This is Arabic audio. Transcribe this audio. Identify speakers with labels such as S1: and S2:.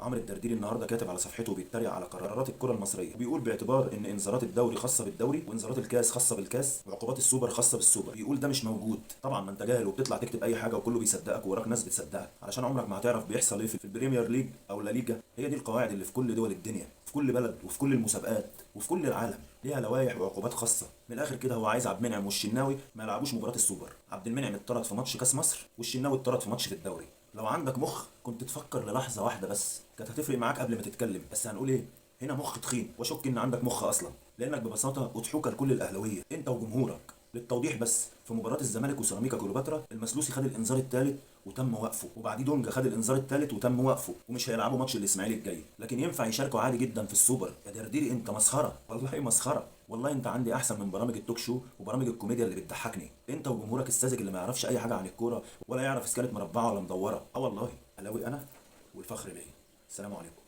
S1: عمرو الدرديري النهارده كاتب على صفحته وبيتريق على قرارات الكره المصريه، بيقول باعتبار ان انذارات الدوري خاصه بالدوري وانذارات الكاس خاصه بالكاس وعقوبات السوبر خاصه بالسوبر، بيقول ده مش موجود. طبعا ما انت جاهل وبتطلع تكتب اي حاجه وكله بيصدقك ووراك ناس بتصدقك، علشان عمرك ما هتعرف بيحصل ايه في البريمير ليج او لا ليجا. هي دي القواعد اللي في كل دول الدنيا، في كل بلد وفي كل المسابقات وفي كل العالم، ليها لوائح وعقوبات خاصه. من الاخر كده هو عايز عبد المنعم والشناوي ما يلعبوش مباراه السوبر. عبد المنعم اتطرد في ماتش كاس مصر والشناوي اتطرد في ماتش في الدوري. لو عندك مخ كنت تفكر للحظه واحده بس، كانت هتفرق معاك قبل ما تتكلم. بس هنقول ايه؟ هنا مخ تخين، واشك ان عندك مخ اصلا، لانك ببساطه اضحوكه لكل الاهلاويه انت وجمهورك. للتوضيح بس، في مباراه الزمالك وسيراميكا كليوباترا المسلوسي خد الانذار الثالث وتم وقفه، وبعديه دونجا خد الانذار الثالث وتم وقفه، ومش هيلعبوا ماتش الاسماعيلي الجاي، لكن ينفع يشاركوا عادي جدا في السوبر. يا درديري انت مسخره، والله مسخره. والله انت عندي احسن من برامج التوك شو وبرامج الكوميديا اللي بتضحكني، انت وجمهورك الساذج اللي ما يعرفش اي حاجه عن الكوره ولا يعرف اسكاله مربعه ولا مدوره. اه والله الاوي انا والفخر ليا. السلام عليكم.